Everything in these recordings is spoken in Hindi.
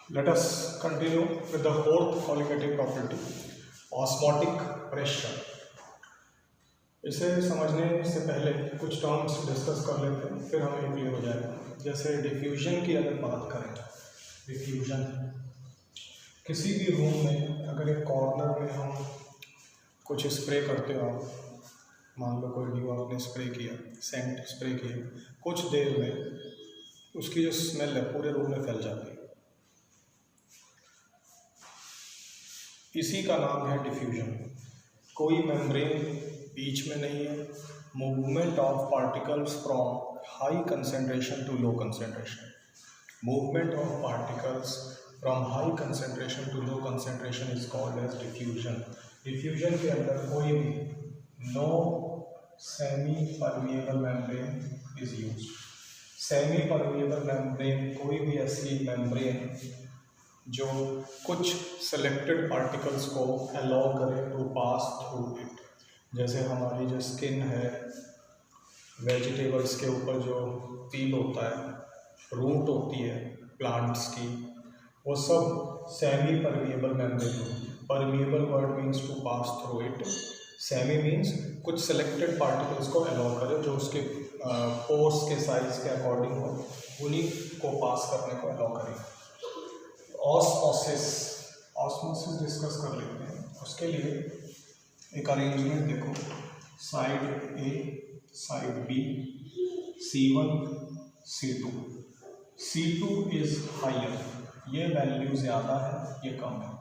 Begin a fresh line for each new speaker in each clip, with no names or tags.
Let us continue with the fourth qualitative property, osmotic pressure. इसे समझने से पहले कुछ टर्म्स डिस्कस कर लेते हैं, फिर हमें क्लियर हो जाएगा। जैसे डिफ्यूजन की अगर बात करें, डिफ्यूजन किसी भी रूम में अगर एक कॉर्नर में हम कुछ स्प्रे करते हो, मान लो कोई ड्यू आपने स्प्रे किया, सेंट स्प्रे किया, कुछ देर में उसकी जो स्मेल है पूरे रूम में फैल जाती है। इसी का नाम है डिफ्यूजन। कोई मेम्ब्रेन बीच में नहीं है, movement of particles from high concentration to low concentration, movement of particles from high concentration to low concentration is called as diffusion. Diffusion के अंदर कोई भी no semi permeable membrane is used. Semi permeable membrane कोई भी ऐसी मेम्ब्रेन जो कुछ सेलेक्टेड पार्टिकल्स को अलाउ करे टू पास थ्रू इट। जैसे हमारी जो स्किन है, वेजिटेबल्स के ऊपर जो पील होता है, रूट होती है प्लांट्स की, वो सब सेमी परमिएबल मेम्ब्रेन होती है। Permeable word means to pass through it, semi means कुछ सेलेक्टेड पार्टिकल्स को अलाउ करे जो उसके पोर्स के साइज के अकॉर्डिंग हो, उन्हीं को पास करने को अलाउ करें। ऑस्मोसिस, ऑस्मोसिस डिस्कस कर लेते हैं। उसके लिए एक अरेंजमेंट देखो, side A, side B, C1, C2। C2 is higher, ये वैल्यू ज़्यादा है, ये कम है।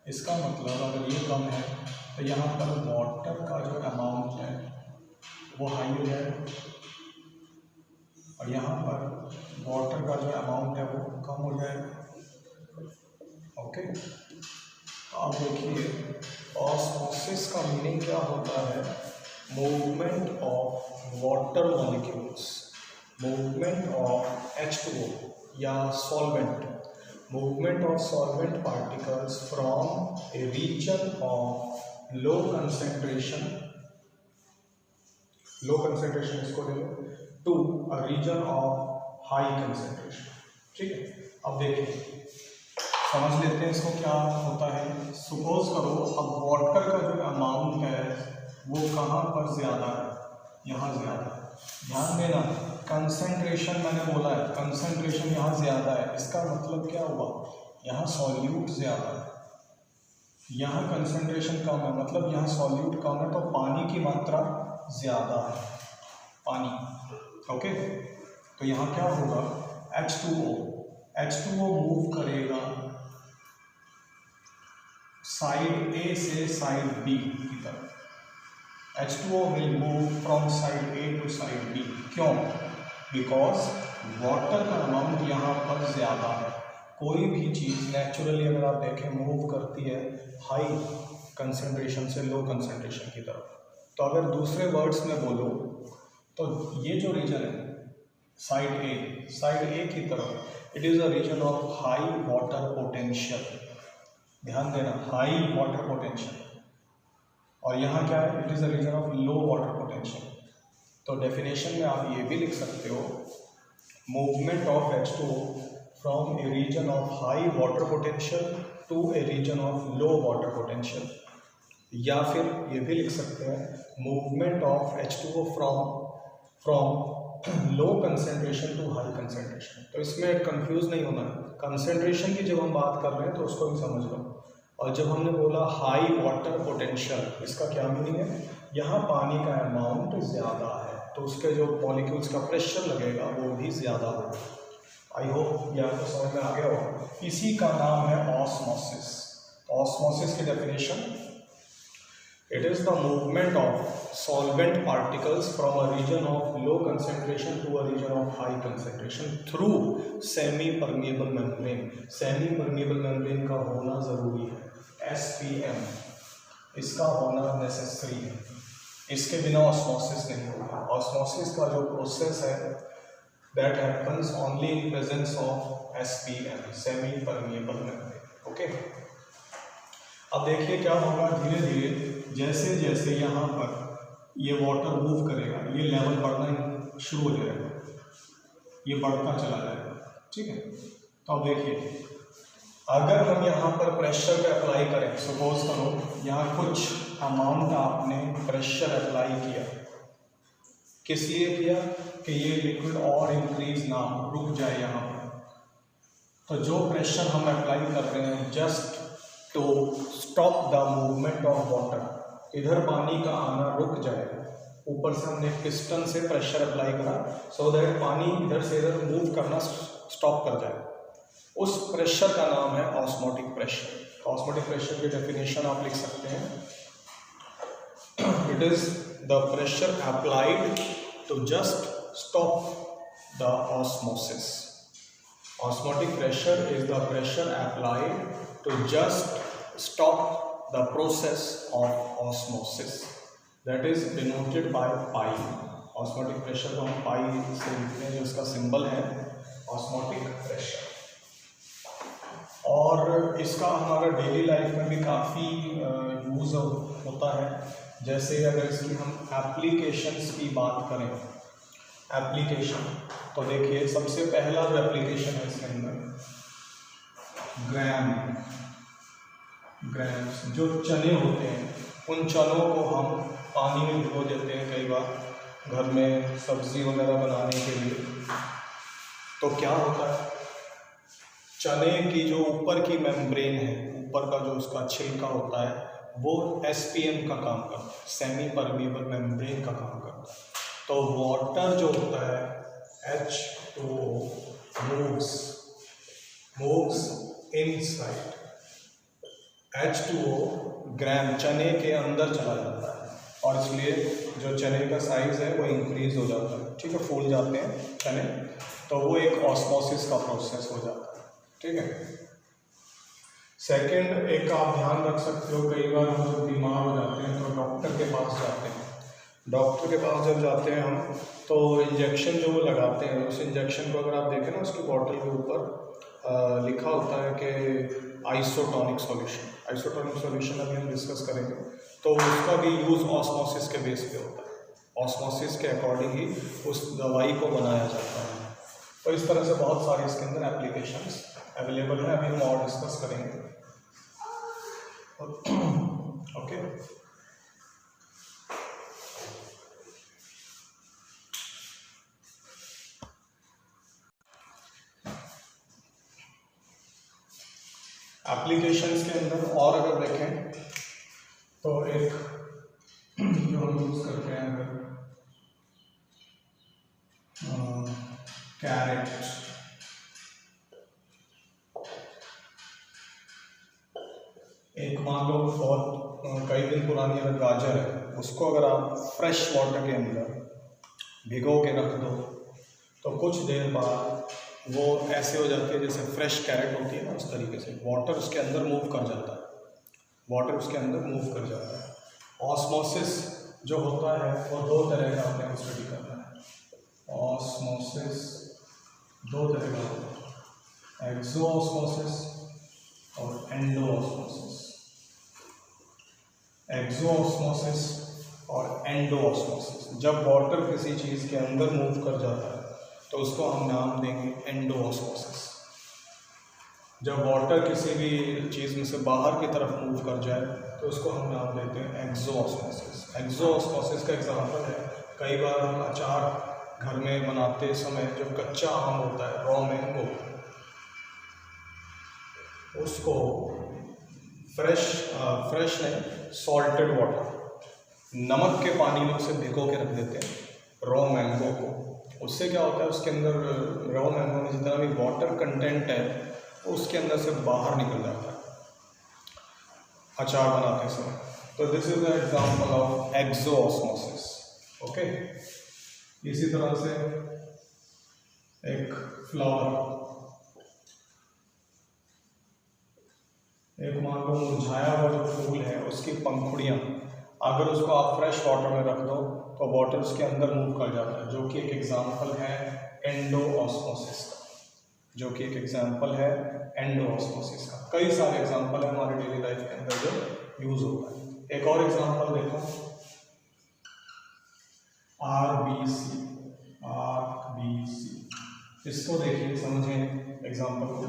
इसका मतलब अगर ये कम है तो यहाँ पर वाटर का जो अमाउंट है वो हाई हो जाएगा, और यहाँ पर वाटर का जो अमाउंट है वो कम हो जाएगा। ओके, अब देखिए ऑस्मोसिस का मीनिंग क्या होता है? Movement of water molecules, movement of H2O या solvent, movement of solvent particles from a region of low concentration, low concentration इसको ले लो, to a region of high concentration. ठीक है, अब देखिए समझ लेते हैं इसको क्या होता है। सपोज करो अब वाटर का जो अमाउंट है वो कहाँ पर ज़्यादा है, यहाँ ज़्यादा है। ध्यान देना, कंसंट्रेशन मैंने बोला है, कंसंट्रेशन यहाँ ज़्यादा है, इसका मतलब क्या हुआ, यहाँ सॉल्यूट ज़्यादा है, यहाँ कंसंट्रेशन कम है, मतलब यहाँ सॉल्यूट कम है, तो पानी की मात्रा ज़्यादा है, पानी। ओके, तो यहाँ क्या होगा, H2O मूव करेगा साइड ए से साइड बी की तरफ। H2O will move from side A to side B. क्यों? बिकॉज वाटर का अमाउंट यहाँ पर ज़्यादा है। कोई भी चीज़ नेचुरली अगर आप देखें मूव करती है हाई कंसंट्रेशन से लो कंसंट्रेशन की तरफ। तो अगर दूसरे वर्ड्स में बोलो तो ये जो रीजन है साइड ए की तरफ, it is a region of high water potential. ध्यान देना, हाई वाटर पोटेंशियल, और यहाँ क्या है, it is a region of low water potential. तो डेफिनेशन में आप ये भी लिख सकते हो, movement of H2O from a region of high water potential to a region of low water potential, या फिर ये भी लिख सकते हैं, movement of H2O from low concentration to high concentration. तो इसमें कंफ्यूज नहीं होना है, कंसेंट्रेशन की जब हम बात कर रहे हैं तो उसको भी समझ लो। और जब हमने बोला हाई वाटर पोटेंशियल, इसका क्या मीनिंग है, यहाँ पानी का अमाउंट ज़्यादा है तो उसके जो मॉलिक्यूल्स का प्रेशर लगेगा वो भी ज़्यादा होगा। आई होप ये आपको समझ में आ गया होगा। इसी का नाम है ऑस्मोसिस। ऑस्मोसिस की definition, it is the movement of solvent particles from a region of low concentration to a region of high concentration through semi-permeable membrane। semi-permeable membrane का होना ज़रूरी है, SPM, इसका होना नेसेसरी है, इसके बिना ऑस्मोसिस नहीं होगा। ऑस्मोसिस का जो प्रोसेस है that happens only in presence of SPM, semi-permeable membrane। Okay, अब देखिए क्या होगा, धीरे धीरे जैसे जैसे यहाँ पर ये वाटर मूव करेगा, ये लेवल बढ़ना शुरू हो जाएगा, ये बढ़ता चला जाएगा। ठीक है, तो अब देखिए अगर हम यहाँ पर प्रेशर पे अप्लाई करें, सपोज करो यहाँ कुछ अमाउंट आपने प्रेशर अप्लाई किया, किस लिए किया कि ये लिक्विड और इंक्रीज ना हो, रुक जाए यहाँ पर। तो जो प्रेशर हम अप्लाई कर रहे हैं just to stop the movement of water, इधर पानी का आना रुक जाएगा। ऊपर से हमने पिस्टन से प्रेशर अप्लाई करा सो दैट पानी इधर से इधर मूव करना स्टॉप कर जाए। उस प्रेशर का नाम है ऑस्मोटिक प्रेशर। ऑस्मोटिक प्रेशर की डेफिनेशन आप लिख सकते हैं, it is the pressure applied to just stop the osmosis. Osmotic pressure is the pressure applied to just stop the process of osmosis. That is denoted by pi. Osmotic pressure को हम pi से लिखते हैं, जो इसका सिंबल है osmotic pressure। और इसका हमारा डेली लाइफ में भी काफ़ी यूज़ होता है। जैसे अगर इसकी हम एप्लीकेशंस की बात करें, एप्लीकेशन तो देखिए सबसे पहला जो एप्लीकेशन है इसके अंदर ग्राम्स, जो चने होते हैं उन चनों को हम पानी में भिगो देते हैं कई बार घर में सब्जी वगैरह बनाने के लिए। तो क्या होता है, चने की जो ऊपर की मेम्ब्रेन है, ऊपर का जो उसका छिलका होता है वो SPM का काम करता है, सेमी परमिएबल मेम्ब्रेन का काम करता है। तो वाटर जो होता है H2O moves inside, H2O ग्राम चने के अंदर चला जाता है और इसलिए जो चने का साइज है वो इंक्रीज हो जाता है, ठीक है, फूल जाते हैं चने, तो वो एक ऑस्मोसिस का प्रोसेस हो जाता है, ठीक है। सेकंड, एक आप ध्यान रख सकते हो, कई बार हम जब बीमार हो जाते हैं तो डॉक्टर के पास जाते हैं। डॉक्टर के पास जब जाते हैं हम तो इंजेक्शन जो वो लगाते हैं, उस इंजेक्शन को अगर आप देखें ना, उसकी बॉटल के ऊपर लिखा होता है कि आइसोटोनिक सॉल्यूशन। आइसोटोनिक सॉल्यूशन अभी हम डिस्कस करेंगे। तो उसका भी यूज़ ऑस्मोसिस के बेस पे होता है, ऑस्मोसिस के अकॉर्डिंग ही उस दवाई को बनाया जाता है। तो इस तरह से बहुत सारे इसके अंदर एप्लीकेशंस अवेलेबल हैं, अभी हम और डिस्कस करेंगे। ओके, एप्लीकेशंस के अंदर और अगर देखें तो एक जो हम यूज़ करते हैं अगर कैरेट, एक मान लो बहुत कई दिन पुरानी अगर गाजर है, उसको अगर आप फ्रेश वाटर के अंदर भिगो के रख दो तो कुछ देर बाद वो ऐसे हो जाती है जैसे फ्रेश कैरेट होती है ना, उस तरीके से वाटर उसके अंदर मूव कर जाता है, वाटर उसके अंदर मूव कर जाता है। ऑस्मोसिस जो होता है वो दो तरह का आपने स्टडी करना है। ऑस्मोसिस दो तरह का होता है, एक्सो ऑस्मोसिस और एंडो ऑस्मोसिस। एक्सो ऑस्मोसिस और एंडो ऑस्मोसिस, जब वाटर किसी चीज़ के अंदर मूव कर जाता है तो उसको हम नाम देंगे एंडो ऑस्मोसिस। जब वाटर किसी भी चीज़ में से बाहर की तरफ मूव कर जाए तो उसको हम नाम देते हैं एक्सो ऑस्मोसिस। एक्सो ऑस्मोसिस का एग्जांपल है, कई बार हम अचार घर में बनाते समय जो कच्चा आम होता है, रॉ मैंगो, उसको फ्रेश नहीं, सॉल्टेड वाटर, नमक के पानी में उसे भिगो के रख देते हैं रॉ मैंगो को। उससे क्या होता है, उसके अंदर रॉ मैंगो में जितना भी वाटर कंटेंट है उसके अंदर से बाहर निकल जाता है अचार बनाते समय। तो this is the example of exo osmosis. Okay, इसी तरह से एक फ्लावर, एक मान लो मुरझाया हुआ जो फूल है उसकी पंखुड़ियाँ, अगर उसको आप फ्रेश वाटर में रख दो तो वाटर उसके अंदर मूव कर जाता है, जो कि एक एग्जांपल है एंडो ऑस्मोसिस का, जो कि एक एग्जांपल है एंडो ऑस्मोसिस का। कई सारे एग्जांपल है हमारे डेली लाइफ के अंदर जो यूज होता है। एक और एग्जांपल देखो, RBC। इसको देखिए, समझें एग्जांपल को।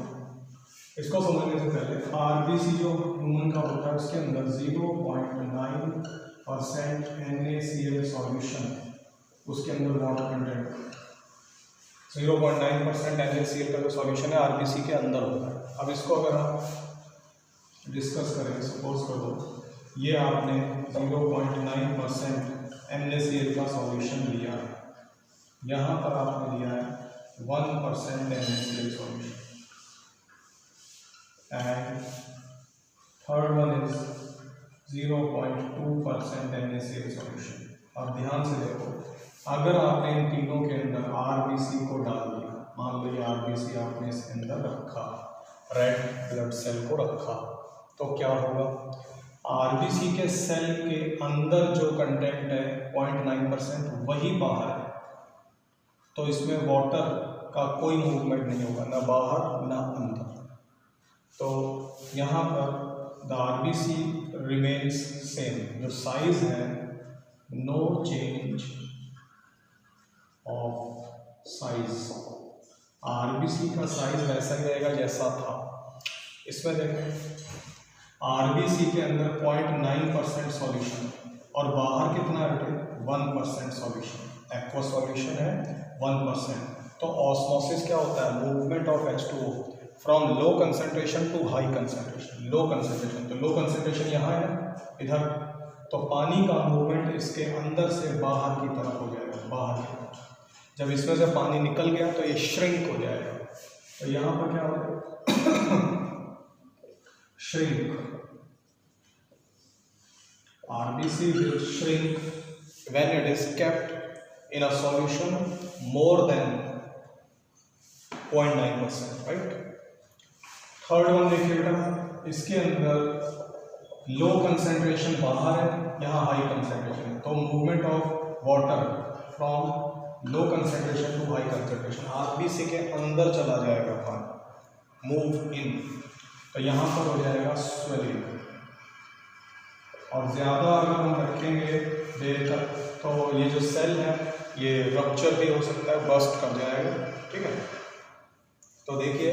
इसको समझने से पहले आरबीसी जो ह्यूमन का होता है उसके अंदर 0.9% NaCl सॉल्यूशन, उसके अंदर वाटर कंटेंट 0.9% NaCl का जो सॉल्यूशन है आरबीसी के अंदर होता है। अब इसको अगर आप डिस्कस करें, सपोज कर दो ये आपने 0.9% NaCl का सॉल्यूशन लिया है, यहाँ पर आपने लिया है 1% NaCl solution, and third one is 0.2% NaCl solution. अब ध्यान से देखो, अगर आपने इन तीनों के अंदर आरबीसी को डाल दिया, मान लो ये आरबीसी आपने इसके अंदर रखा, रेड ब्लड सेल को रखा, तो क्या होगा, आरबीसी के सेल के अंदर जो कंटेंट है 0.9% वही बाहर है, तो इसमें वाटर का कोई मूवमेंट नहीं होगा, ना बाहर ना अंदर। तो यहाँ पर द आरबीसी रिमेन्स सेम, जो साइज है no change of size, RBC का साइज वैसा ही रहेगा जैसा था। इसमें देखें आरबीसी के अंदर 0.9% सॉल्यूशन और बाहर कितना है, 1% सॉल्यूशन, एक्वा सॉल्यूशन है 1%। तो ऑस्मोसिस क्या होता है, movement of H2O from low concentration to high concentration, low concentration, तो लो कंसंट्रेशन यहाँ है इधर, तो पानी का मूवमेंट इसके अंदर से बाहर की तरफ हो जाएगा, बाहर की तरफ। जब इसमें से पानी निकल गया तो ये श्रिंक हो जाएगा, तो यहाँ पर क्या होगा shrink, RBC will shrink when it is kept in a solution more than 0.9%, right। Third one देखिए बेटा, इसके अंदर लो कंसंट्रेशन बाहर है, यहाँ हाई कंसंट्रेशन है, तो movement of water from low concentration to high concentration, RBC के अंदर चला जाएगा पानी, मूव इन, तो यहाँ पर हो जाएगा स्वेलिंग, और ज़्यादा अगर हम रखेंगे देर तक तो ये जो सेल है ये रप्चर भी हो सकता है, बस्ट कर जाएगा, ठीक है। तो देखिए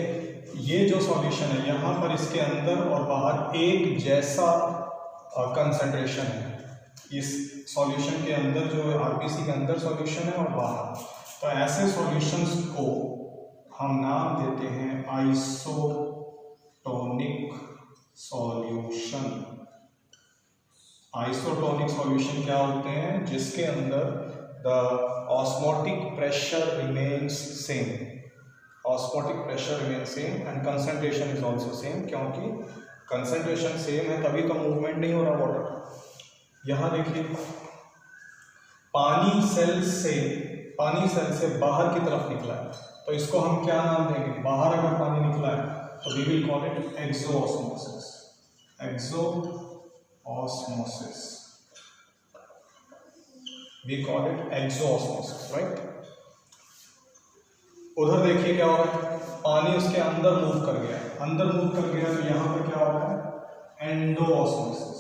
ये जो सॉल्यूशन है यहाँ पर इसके अंदर और बाहर एक जैसा कंसंट्रेशन है, इस सॉल्यूशन के अंदर जो आरबीसी के अंदर सॉल्यूशन है और बाहर, तो ऐसे सॉल्यूशंस को हम नाम देते हैं आइसोटोनिक सॉल्यूशन। आइसोटोनिक सॉल्यूशन क्या होते हैं, जिसके अंदर the osmotic pressure remains same, osmotic pressure remains same and concentration is also same, क्योंकि कंसंट्रेशन सेम है तभी तो मूवमेंट नहीं हो रहा वाटर। यहाँ देखिए पानी सेल से बाहर की तरफ निकला है, तो इसको हम क्या नाम देंगे, बाहर अगर पानी निकला है तो we will call it exosmosis, exosmosis, we call it exosmosis, right. उधर देखिए क्या हो रहा है, पानी उसके अंदर मूव कर गया, तो यहाँ पर क्या हो रहा है, एंडोऑस्मोसिस,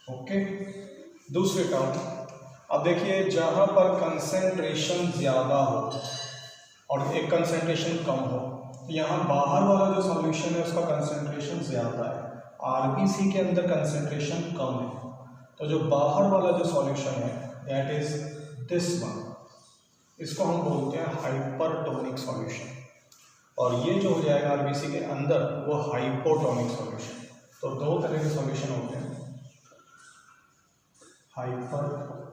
ओके। दूसरे टर्म, अब देखिए जहाँ पर कंसंट्रेशन ज़्यादा हो और एक कंसंट्रेशन कम हो, तो यहाँ बाहर वाला जो सॉल्यूशन है उसका कंसंट्रेशन ज़्यादा है, आरबीसी के अंदर कंसंट्रेशन कम है, तो जो बाहर वाला जो सॉल्यूशन है दैट इज दिस वन, इसको हम बोलते हैं हाइपरटोनिक सॉल्यूशन, और ये जो हो जाएगा आरबीसी के अंदर वो हाइपोटोनिक सॉल्यूशन। तो दो तरह के सॉल्यूशन होते हैं, हाइपरटोनिक,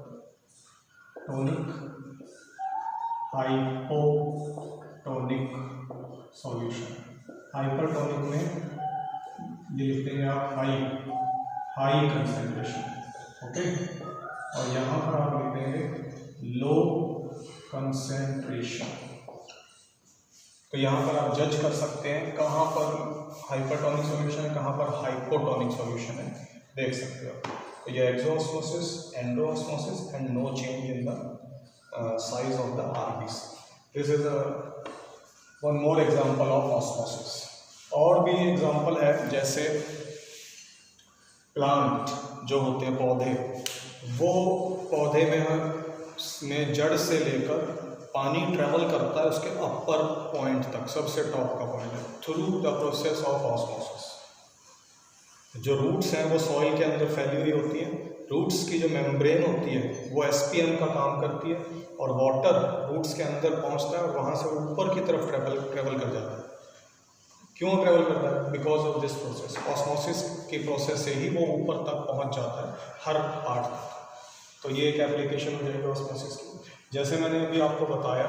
हाइपोटोनिक सॉल्यूशन। हाइपरटोनिक में लिखते हैं आप हाई कंसंट्रेशन, ओके, और यहाँ पर आप लिखते हैं लो कंसंट्रेशन। तो यहाँ पर आप जज कर सकते हैं कहाँ पर हाइपरटोनिक सॉल्यूशन है, कहाँ पर हाइपोटोनिक सॉल्यूशन है, देख सकते हो। तो ये exosmosis, endosmosis and no change in the size of the RBC. This is one more example of osmosis. और भी एग्जांपल है, जैसे प्लांट जो होते हैं पौधे, वो पौधे में जड़ से लेकर पानी ट्रेवल करता है उसके अपर पॉइंट तक, सबसे टॉप का पॉइंट है, through the process of osmosis. जो रूट्स हैं वो सॉइल के अंदर फैली हुई होती हैं, रूट्स की जो मेम्ब्रेन होती है वो एसपीएम का काम करती है, और वाटर रूट्स के अंदर पहुंचता है और वहाँ से ऊपर की तरफ ट्रेवल कर जाता है। क्यों ट्रेवल करता है? Because of this process, osmosis की प्रोसेस से ही वो ऊपर तक पहुँच जाता है हर पार्ट तक। तो ये एक एप्लीकेशन हो जाएगी ऑस्मोसिस की। जैसे मैंने अभी आपको बताया,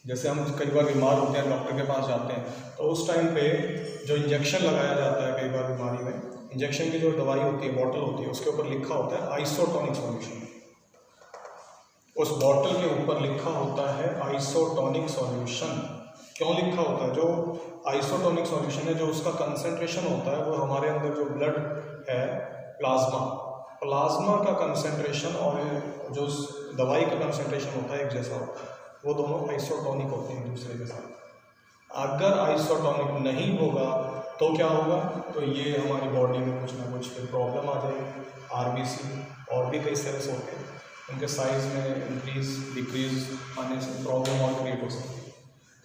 जैसे हम कई बार बीमार होते हैं, डॉक्टर के पास जाते हैं, तो उस टाइम पे जो इंजेक्शन लगाया जाता है कई बार बीमारी में, इंजेक्शन की जो दवाई होती है, बॉटल होती है, उसके ऊपर लिखा होता है आइसोटोनिक सॉल्यूशन। उस बॉटल के ऊपर लिखा होता है आइसोटोनिक सॉल्यूशन। क्यों लिखा होता है? जो आइसोटोनिक सॉल्यूशन है, जो उसका कंसंट्रेशन होता है वो हमारे अंदर जो ब्लड है, प्लाज्मा का कंसंट्रेशन और जो दवाई का कंसंट्रेशन होता है एक जैसा होता है, वो दोनों आइसोटोनिक होते हैं दूसरे के साथ। अगर आइसोटोनिक नहीं होगा तो क्या होगा? तो ये हमारी बॉडी में कुछ ना कुछ प्रॉब्लम आ जाएगी। आरबीसी और भी कई सेल्स होते हैं, उनके साइज में इंक्रीज डिक्रीज आने से प्रॉब्लम और क्रिएट हो सकती है।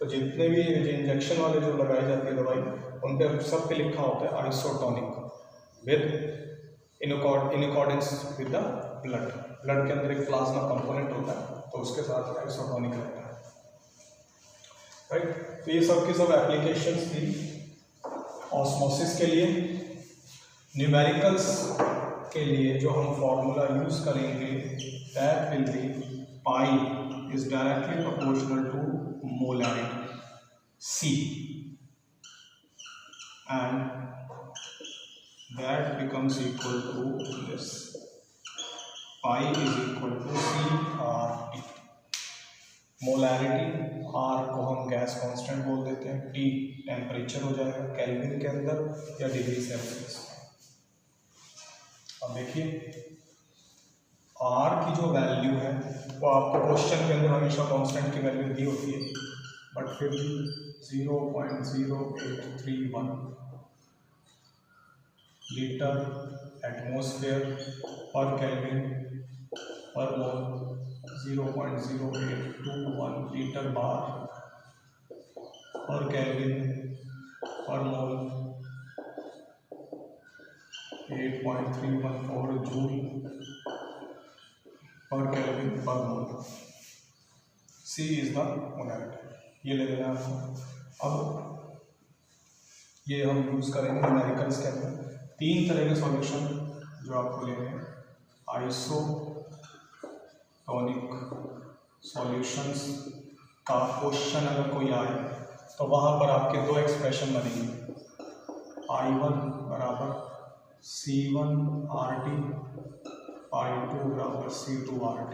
तो जितने भी इंजेक्शन वाले जो लगाई जाती है दवाई, उन पर सब पे लिखा होता है isotonic with in accordance with the blood. Blood के अंदर एक प्लाज्मा कंपोनेंट होता है, तो उसके साथ आइसोटोनिक रहता है, राइट। तो ये सब की सब एप्लीकेशंस थी ऑस्मोसिस के लिए। न्यूमेरिकल्स के लिए जो हम फॉर्मूला यूज करेंगे, that will be pi is directly proportional to molarity C, and that becomes equal to this, pi is equal to CRT। Molarity R को हम गैस कांस्टेंट बोल देते हैं, T टेम्परेचर हो जाएगा केल्विन के अंदर या डिग्री सेल्सियस। अब देखिए R की जो वैल्यू है वो आपको क्वेश्चन के अंदर हमेशा कांस्टेंट की वैल्यू दी होती है, बट फिर भी 0.0831 लीटर एटमॉस्फेयर पर केल्विन पर मोल, 0.0821 लीटर बार पर केल्विन पर मोल, 8.314 जूल पर केल्विन पर मोल। C इज द मोलैरिटी, ये ले लेना आपको। अब ये हम यूज़ करेंगे न्यूमेरिकल्स के अंदर। 3 तरह के सॉल्यूशन जो आपको लेने हैं, आइसोटोनिक सॉल्यूशंस का क्वेश्चन अगर कोई आए तो वहाँ पर आपके 2 एक्सप्रेशन बनेंगे, I1 बराबर C1RT, I2 बराबर C2RT।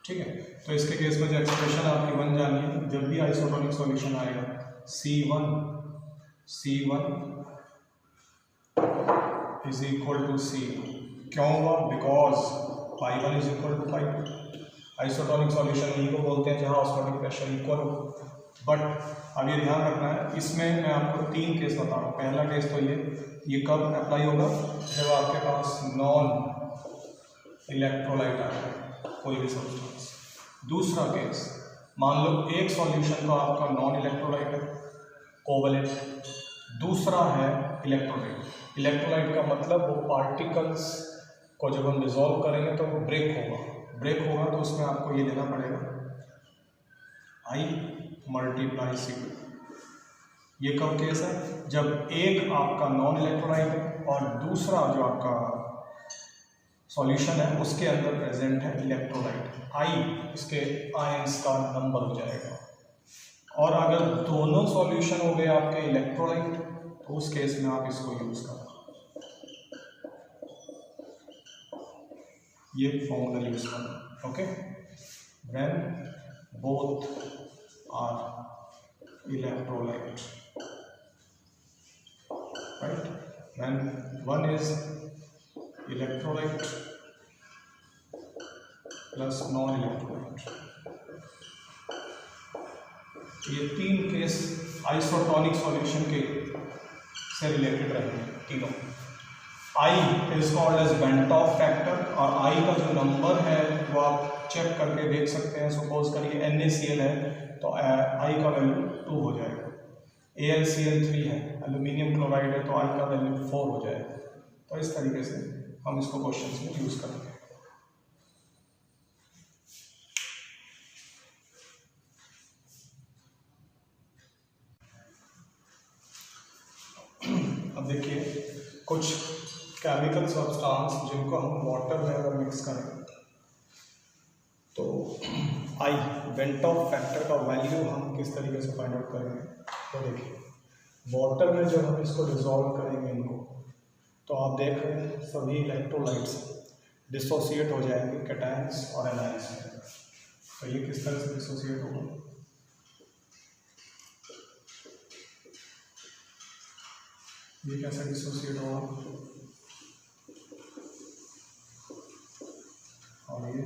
ठीक है, तो इसके केस में जो एक्सप्रेशन आपकी बन जानी है, जब भी आइसोटोनिक सॉल्यूशन आएगा, C1 is equal to C। क्यों हुआ? Because pi1 is equal to pi2। Isotonic solution यही को बोलते हैं जहाँ ऑस्मोटिक प्रेशर इक्वल हो। बट अब ये ध्यान रखना है, इसमें मैं आपको 3 केस बता रहा हूँ। पहला केस तो ये कब अप्लाई होगा? जब आपके पास नॉन इलेक्ट्रोलाइट आएगा कोई भी सब्सटेंस। दूसरा केस, मान लो एक सॉल्यूशन तो आपका नॉन इलेक्ट्रोलाइट है, कोवलेंट, दूसरा है इलेक्ट्रोलाइट। इलेक्ट्रोलाइट का मतलब वो पार्टिकल्स को जब हम डिसॉल्व करेंगे तो वो ब्रेक होगा, तो उसमें आपको ये लेना पड़ेगा I × C। ये कब केस है? जब एक आपका नॉन इलेक्ट्रोलाइट है और दूसरा जो आपका सॉल्यूशन है उसके अंदर प्रेजेंट है इलेक्ट्रोलाइट। I इसके आयंस का नंबर हो जाएगा। और अगर दोनों सॉल्यूशन हो गए आपके इलेक्ट्रोलाइट, तो उस केस में आप इसको यूज करो, ये फॉर्मूला यूज करना। Okay, when both are electrolyte, right, when one is electrolyte plus non electrolyte. ये 3 केस आइसोटोनिक सॉल्यूशन के से रिलेटेड रहेंगे तीनों। I is called as van't Hoff factor, और I का जो नंबर है वो आप चेक करके देख सकते हैं। सपोज करिए NaCl है तो I का वैल्यू 2 हो जाएगा, AlCl3 है, एल्यूमिनियम क्लोराइड है तो I का वैल्यू 4 हो जाएगा। तो इस तरीके से हम इसको क्वेश्चन में यूज करेंगे। अब देखिए कुछ केमिकल सब्सटेंस जिनको हम वाटर में अगर मिक्स करें तो आई वेंट ऑफ फैक्टर का वैल्यू हम किस तरीके से फाइंड आउट करेंगे। तो देखिए वाटर में जब हम इसको डिसॉल्व करेंगे इनको, तो आप देख रहे हैं सभी इलेक्ट्रोलाइट्स डिसोसिएट हो जाएंगे कैटायंस और एनायंस में। तो ये किस तरह से डिसोसिएट होगा, ये कैसे डिसोसिएट होगा, और ये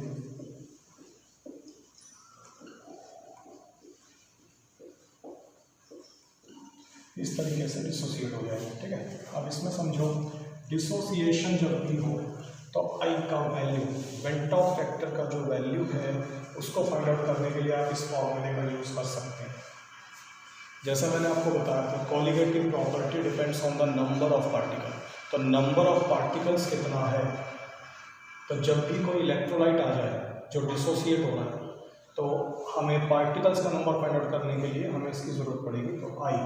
इस तरीके से डिसोसिएट हो जाएगा। ठीक है, अब इसमें समझो डिसोसिएशन जब भी हो तो आई का वैल्यू, वेंट ऑफ फैक्टर का जो वैल्यू है उसको फाइंड आउट करने के लिए आप इस फॉर्मूले का यूज़ कर सकते हैं। जैसा मैंने आपको बताया था colligative property depends on the number of particle. तो नंबर ऑफ पार्टिकल्स कितना है, तो जब भी कोई इलेक्ट्रोलाइट आ जाए जो डिसोसिएट हो रहा है तो हमें पार्टिकल्स का नंबर फाइंड आउट करने के लिए हमें इसकी ज़रूरत पड़ेगी। तो आई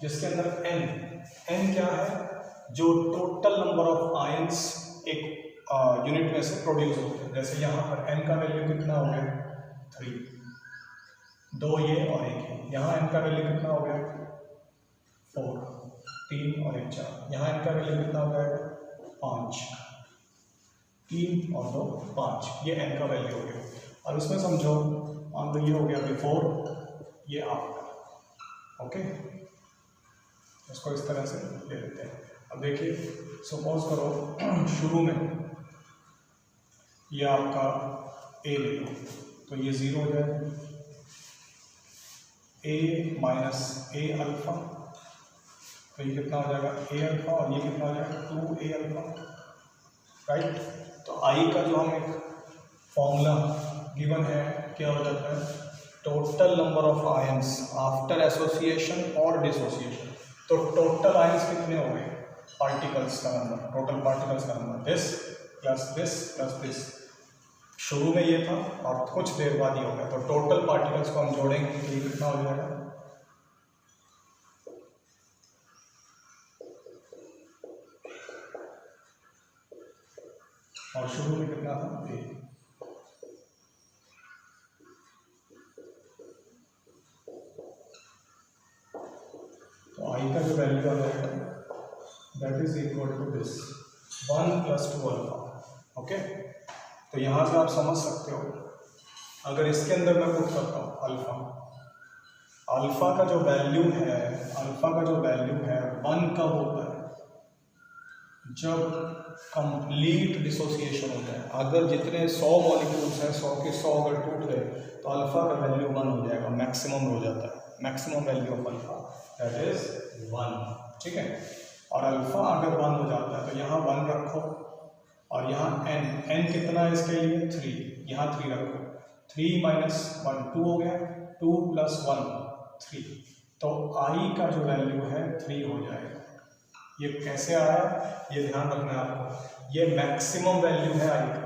जिसके अंदर एन क्या है, जो टोटल नंबर ऑफ आयंस एक यूनिट में से प्रोड्यूस होते हैं। जैसे यहाँ पर एन का वैल्यू कितना हो गया 3, 2 ये और 1 है। यहाँ एन का वैल्यू कितना हो गया 4, 3 और 1 4। यहाँ एन का वैल्यू कितना हो गया 5, 3 और 2 5। ये एन का वैल्यू हो गया। और उसमें समझो मान लो ये हो गया बिफोर, ये आफ्टर। ओके, इसको इस तरह से ले लेते हैं। अब देखिए सपोज करो शुरू में ये आपका ए ले लो तो ये 0 हो जाए, ए माइनस ए अल्फा, तो ये कितना हो जाएगा ए अल्फा, और ये कितना हो जाएगा 2a अल्फा। राइट, तो आई का जो हम एक फॉर्मूला गिवन है क्या हो जाता है, total number of ions after association और डिसोसिएशन। तो टोटल आयंस कितने हो गए, पार्टिकल्स का नंबर, टोटल पार्टिकल्स का number this plus this plus this. शुरू में ये था और कुछ देर बाद ये हो गया, तो टोटल पार्टिकल्स को हम जोड़ेंगे तो ये कितना हो जाएगा, और शुरू में कितना था ए। तो आई का जो वैल्यू आ जाएगा that is equal to this 1 + 2 alpha. Okay, तो यहाँ से आप समझ सकते हो अगर इसके अंदर मैं पुट करता हूँ अल्फा, अल्फा का जो वैल्यू है, अल्फा का जो वैल्यू है 1 कब होता है, जब कंप्लीट डिसोसिएशन होता है। अगर जितने 100 मॉलिक्यूल्स हैं 100 के 100 अगर टूट गए तो अल्फा का वैल्यू 1 हो जाएगा, मैक्सिमम हो जाता है, maximum value of alpha that is 1। ठीक है, और अल्फा अगर 1 हो जाता है तो यहाँ 1 रखो, और यहाँ n कितना है इसके लिए 3, यहाँ 3 रखो, 3 - 1 2 हो गया, 2 + 1 3। तो आई का जो वैल्यू है 3 हो जाएगा। ये कैसे आया ये ध्यान रखना है आपको, ये मैक्सिमम वैल्यू है आई का।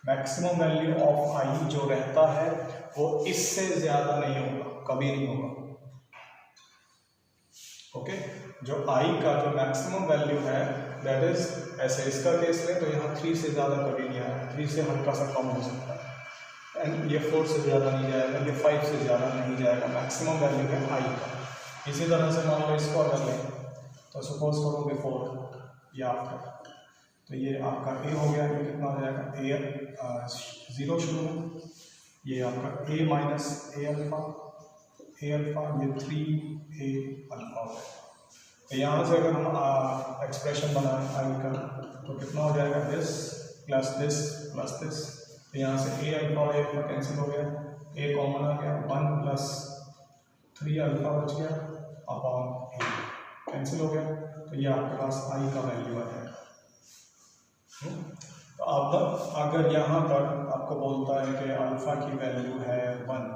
मैक्सिमम वैल्यू ऑफ आई जो रहता है वो इससे ज़्यादा नहीं होगा, कभी नहीं होगा। ओके, जो आई का जो मैक्सिमम वैल्यू है दैट इज ऐसे इसका केस लें तो यहाँ 3 से ज़्यादा कभी नहीं आया, 3 से हल्का सा कम हो सकता है, एंड ये 4 से ज़्यादा नहीं जाएगा, ये 5 से ज़्यादा नहीं जाएगा। मैक्सिमम वैल्यू है आई का। इसी तरह से मान लो इसको अगर लें तो सपोज करो बिफोर या आफ्टर, तो ये आपका ए हो गया, ये कितना हो जाएगा ए 0 शुरू में, ये आपका ए माइनस ए अल्फा, ये 3a अल्फा हो जाएगा। तो यहाँ से अगर हम एक्सप्रेशन बनाएं आई का तो कितना हो जाएगा this plus this plus this. तो यहाँ से ए अल्फा और ए अल्फा कैंसिल हो गया, ए कॉमन आ गया, 1 + 3 अल्फा बच गया अपॉन ए कैंसिल हो गया। तो ये आपके पास आई का वैल्यू आ जाएगा। तो अब अगर यहाँ पर आपको बोलता है कि अल्फ़ा की वैल्यू है 1,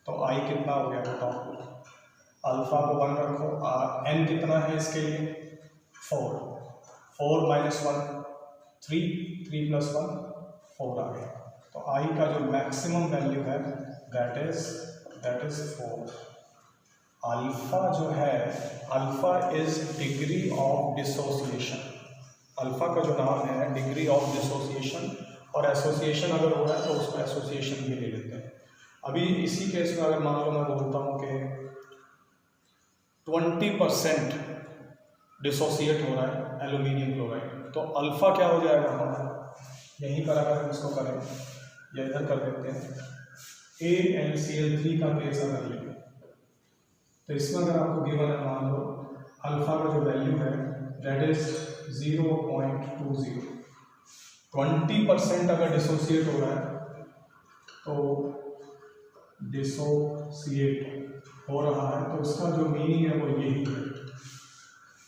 तो आई कितना हो गया बताओ। अल्फ़ा को 1 रखो, एन कितना है इसके लिए 4, 4 माइनस 1 3, 3 प्लस 1 4 आ गया। तो आई का जो मैक्सिमम वैल्यू है दैट इज 4। अल्फ़ा जो है, alpha is degree of dissociation. Alpha का जो नाम है डिग्री ऑफ डिसोसिएशन, और एसोसिएशन अगर हो रहा है तो उसको एसोसिएशन भी ले लेते हैं। अभी इसी केस में अगर मान लो मैं बोलता हूँ कि 20% डिसोसिएट हो रहा है एल्यूमिनियम क्लोराइड, तो अल्फ़ा क्या हो जाएगा हमारा, यहीं पर अगर हम इसको करें या इधर कर देते हैं, AlCl3 का बेस अगर लें, तो इसमें अगर आपको गिवन है मान लो अल्फ़ा का जो वैल्यू है दैट इज 0.20, 20% अगर डिसोसिएट हो रहा है तो डिसोसिएट हो रहा है, तो उसका जो मीनिंग है वो यही है।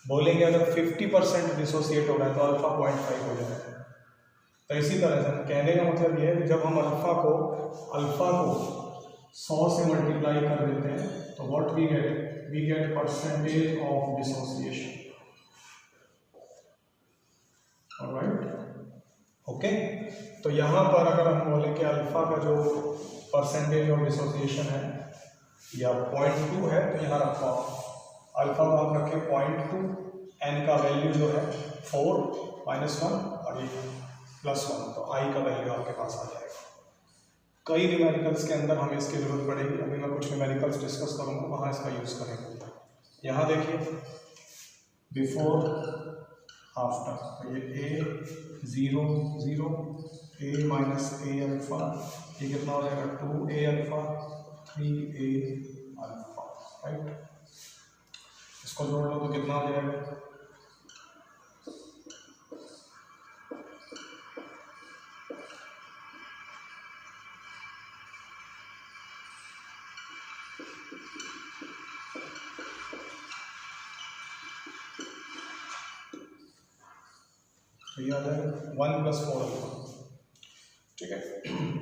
बोलेंगे अगर 50% डिसोसिएट हो रहा है तो अल्फ़ा 0.5 हो जाएगा। तो इसी तरह से कहने का मतलब ये है कि जब हम अल्फ़ा को 100 से मल्टीप्लाई कर देते हैं तो what we get percentage of dissociation. Alright, okay. तो यहाँ पर अगर हम बोलें कि अल्फ़ा का जो परसेंटेज ऑफ डिसोसिएशन है या 0.2 है, तो यहाँ रखा अल्फ़ा को आप रखें 0.2, एन का वैल्यू जो है 4 माइनस 1 और ये प्लस 1, तो आई का वैल्यू आपके पास आ जाएगा। कई न्यूमेरिकल्स के अंदर हमें इसकी ज़रूरत पड़ेगी, अभी मैं कुछ न्यूमेरिकल्स डिस्कस करूँगा, वहाँ इसका यूज़ करेंगे। यहाँ देखिए बिफोर आफ्टर, तो ये A0 0, A minus A alpha, ये कितना हो जाएगा 2A alpha 3A alpha, right. इसको जोड़ लो तो कितना हो जाएगा, तो ये आ जाएगा 1 + 4 अल्फ़ा, ठीक है।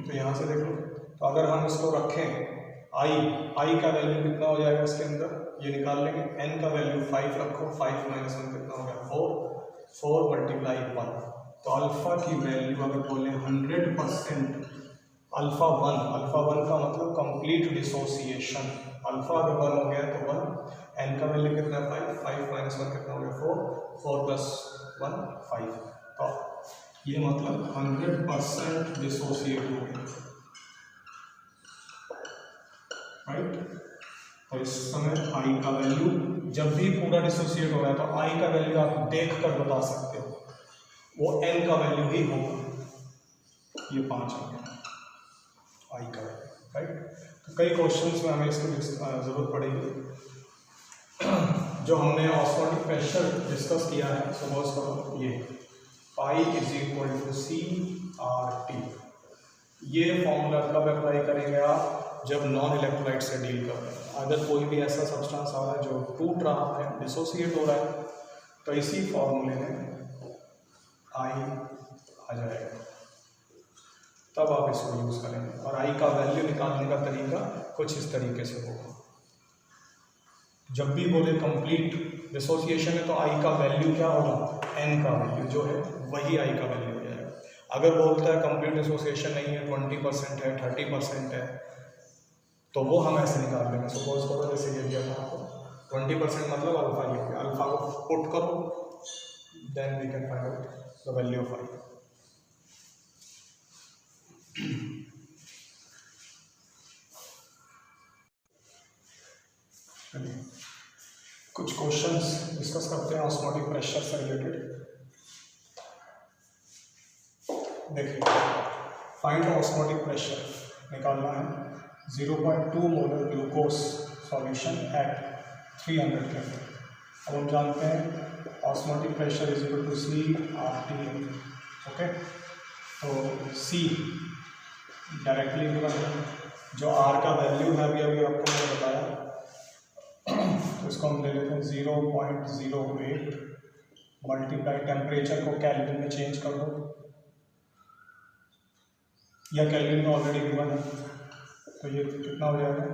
तो यहाँ से देख लो, तो अगर हम इसको रखें आई का वैल्यू कितना हो जाएगा इसके अंदर, ये निकाल लेंगे। एन का वैल्यू 5 रखो, 5 माइनस 1 कितना हो गया 4 मल्टीप्लाई 1, तो अल्फ़ा की वैल्यू अगर बोले 100% अल्फ़ा 1 का मतलब कंप्लीट डिसोसिएशन, अल्फ़ा अगर 1 हो गया तो 1, एन का वैल्यू कितना है 5 माइनस 1 कितना हो गया 4 प्लस 1 5, तो ये मतलब 100% डिसोसिएट हो गया, राइट। और इस समय आई का वैल्यू जब भी पूरा डिसोसिएट हो रहा है तो आई का वैल्यू आप देख कर बता सकते हो, वो एन का वैल्यू ही होगा, ये 5 आ गया आई का वैल्यू, राइट। तो कई क्वेश्चंस में हमें इसकी ज़रूरत पड़ेगी। जो हमने ऑस्मोटिक प्रेशर डिस्कस किया है, सपोज करो ये पाई = CRT, ये फॉर्मूला कब अप्लाई करेंगे आप, जब नॉन इलेक्ट्रोलाइट से डील कर रहे हैं। अगर कोई भी ऐसा सब्सटेंस आ रहा है जो टूट रहा है, डिसोसिएट हो रहा है, तो इसी फॉर्मूले में आई आ जाएगा, तब आप इसको यूज़ करेंगे। और आई का वैल्यू निकालने का तरीका कुछ इस तरीके से होगा। जब भी बोले कंप्लीट डिसोसिएशन है तो आई का वैल्यू क्या होगा, एन का वैल्यू जो है वही आई का वैल्यू हो जाएगा। अगर बोलता है कंप्लीट डिसोसिएशन नहीं है, 20% है, 30% है, तो वो हम ऐसे निकाल लेंगे। सपोज करो जैसे ये दिया था आपको 20% मतलब अल्फा ही हो गया, अल्फा को पुट करो, then we can find out the value of I. कुछ क्वेश्चंस डिस्कस करते हैं ऑस्मोटिक प्रेशर से रिलेटेड। देखिए, फाइंड ऑस्मोटिक प्रेशर निकालना है। 0.2 molar glucose solution at 300 kelvin. अब हम जानते हैं ऑस्मोटिक प्रेशर = CRT, ओके। तो C डायरेक्टली गिवन है, जो R का वैल्यू है अभी आपको मैंने बताया, तो इसको हम ले लेते हैं 0.08 मल्टीप्लाई, टेम्परेचर को केल्विन में चेंज कर दो, या केल्विन में ऑलरेडी गिवन है, तो ये कितना हो जाएगा,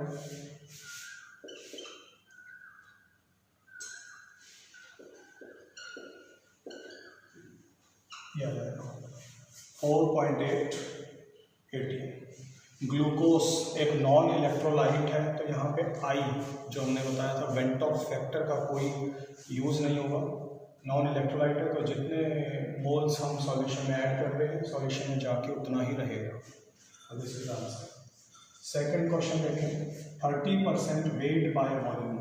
ये आ जाएगा 4.8 ATM। ग्लूकोज एक नॉन इलेक्ट्रोलाइट है, तो यहाँ पे आई जो हमने बताया था वेंटॉक्स फैक्टर का कोई यूज़ नहीं होगा। नॉन इलेक्ट्रोलाइट है तो जितने मोल्स हम सॉल्यूशन में ऐड कर रहे हैं सॉल्यूशन में जाके उतना ही रहेगा। This is answer. Second question देखें, 30% वेट बाय वॉल्यूम।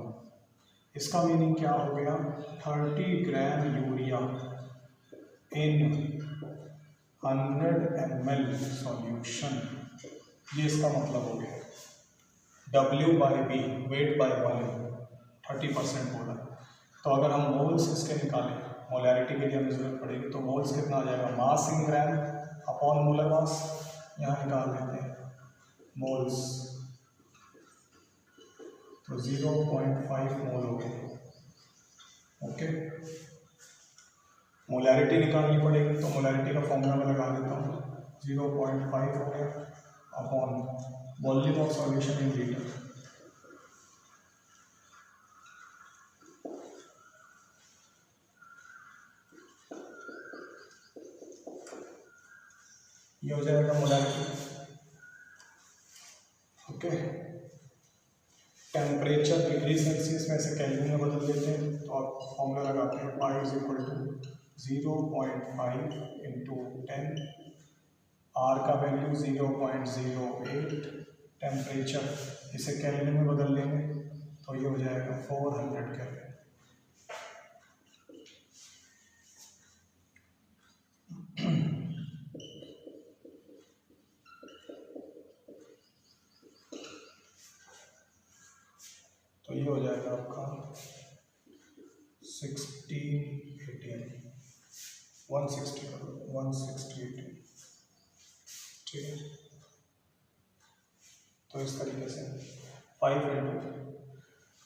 इसका मीनिंग क्या हो गया, 30 gram urea in 100 ml solution, ये इसका मतलब हो गया। W/B वेट बाय वॉल्यूम 30% बोला, तो अगर हम मोल्स इसके निकालें, मोलैरिटी के लिए हमें जरूरत पड़ेगी, तो मोल्स कितना आ जाएगा, मास इन ग्राम अपॉन मोलर मास, यहाँ निकाल देते हैं मोल्स, तो 0.5 मोल हो गए। ओके, मोलैरिटी निकालनी पड़ेगी, तो मोलैरिटी का फॉर्मूला मैं लगा देता हूँ, 0.5 हो गया upon volume of solution in litre. ये हो जाएगा molarity. Okay, temperature degree Celsius में से केल्विन में बदल देते हैं, तो आप फॉर्मूला लगाते हैं pi is equal to 0.5 into 10, R का वैल्यू 0.08, टेम्परेचर इसे केल्विन में बदल लेंगे तो ये हो जाएगा 400 केल्विन। तो ये हो जाएगा आपका 160 ATM, ठीक है। तो इस तरीके से 5 इंटू,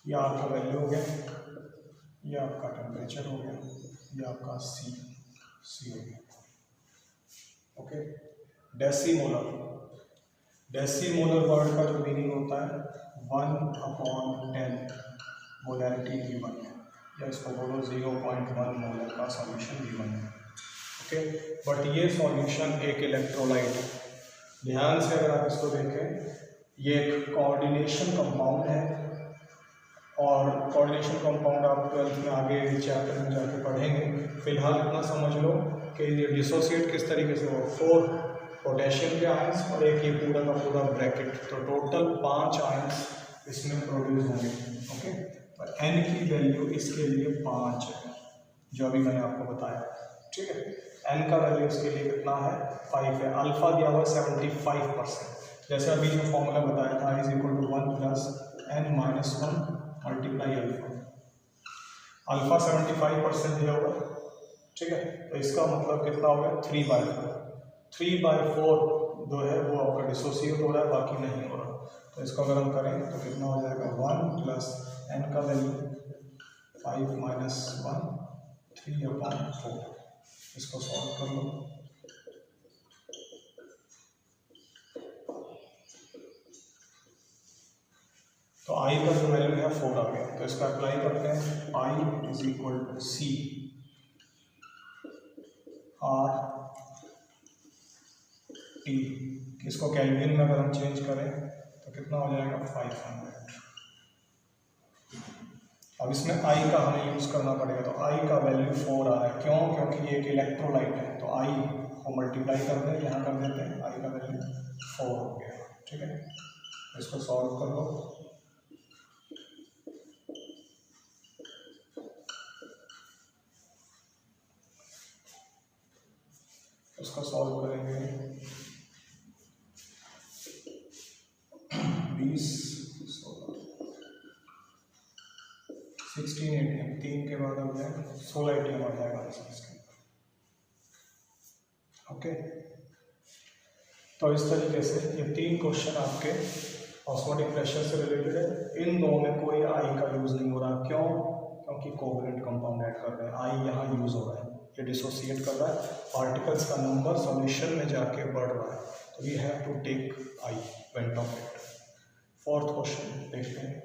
ये आपका वैल्यू हो गया, ये आपका टेम्परेचर हो गया, ये आपका सी हो गया। ओके, डेसीमोलर वर्ड का जो मीनिंग होता है 1/10 मोलैरिटी गिवन है, या इसको बोलो 0.1 मोलर का सॉल्यूशन गिवन है। ओके, बट ये सॉल्यूशन एक इलेक्ट्रोलाइट है। ध्यान से अगर आप इसको देखें, ये एक कोऑर्डिनेशन कंपाउंड है, और कोऑर्डिनेशन कंपाउंड आप 12th में आगे चैप्टर में जाके पढ़ेंगे। फिलहाल इतना समझ लो कि ये डिसोसिएट किस तरीके से हो, 4 पोटेशियम के आयंस और एक ये पूरा का पूरा ब्रैकेट, तो टोटल 5 आयंस इसमें प्रोड्यूस होंगे। ओके, पर एन की वैल्यू इसके लिए 5 है, जो अभी मैंने आपको बताया, ठीक है। एन का वैल्यू इसके लिए कितना है, 5 है। अल्फा दिया हुआ है 75%, जैसे अभी जो फॉर्मूला बताया था is equal to 1 + n-1 multiply alpha. Alpha 75% दिया हुआ है, ठीक है, तो इसका मतलब कितना हो गया, 3/4। 3/4 जो है वो आपका डिसोसिएट हो रहा है, बाकी नहीं हो रहा। तो इसको अगर हम करें तो कितना हो जाएगा, 1 + n का वैल्यू 5 - 1 3/4। इसको सॉल्व कर लो, तो आई का जो वैल्यू है 4 आ गया। तो इसका अप्लाई करते हैं, I is equal to C R T, इसको केल्विन में अगर हम चेंज करें तो कितना हो जाएगा, 500। अब इसमें आई का हमें यूज़ करना पड़ेगा, तो आई का वैल्यू 4 आ रहा है, क्यों, क्योंकि ये एक इलेक्ट्रोलाइट है, तो आई को मल्टीप्लाई कर दें, यहाँ कर देते हैं, आई का वैल्यू 4 हो गया, ठीक है। इसको सॉल्व कर लो, इसको सॉल्व करेंगे 20 16 ATM, 3 के बाद हो जाएगा 16 ATM आ जाएगा इसके। ओके, तो इस तरीके से ये 3 क्वेश्चन आपके ऑस्मोटिक प्रेशर से रिलेटेड है। इन दोनों में कोई आई का यूज़ नहीं हो रहा, क्यों, क्योंकि कोवलेंट कंपाउंड ऐड कर रहे हैं, आई यहाँ यूज़ हो रहा है, ये डिसोसिएट कर रहा है, पार्टिकल्स का नंबर सॉल्यूशन में जाके बढ़ रहा है, तो we have to take I went of it. Fourth question देखते हैं।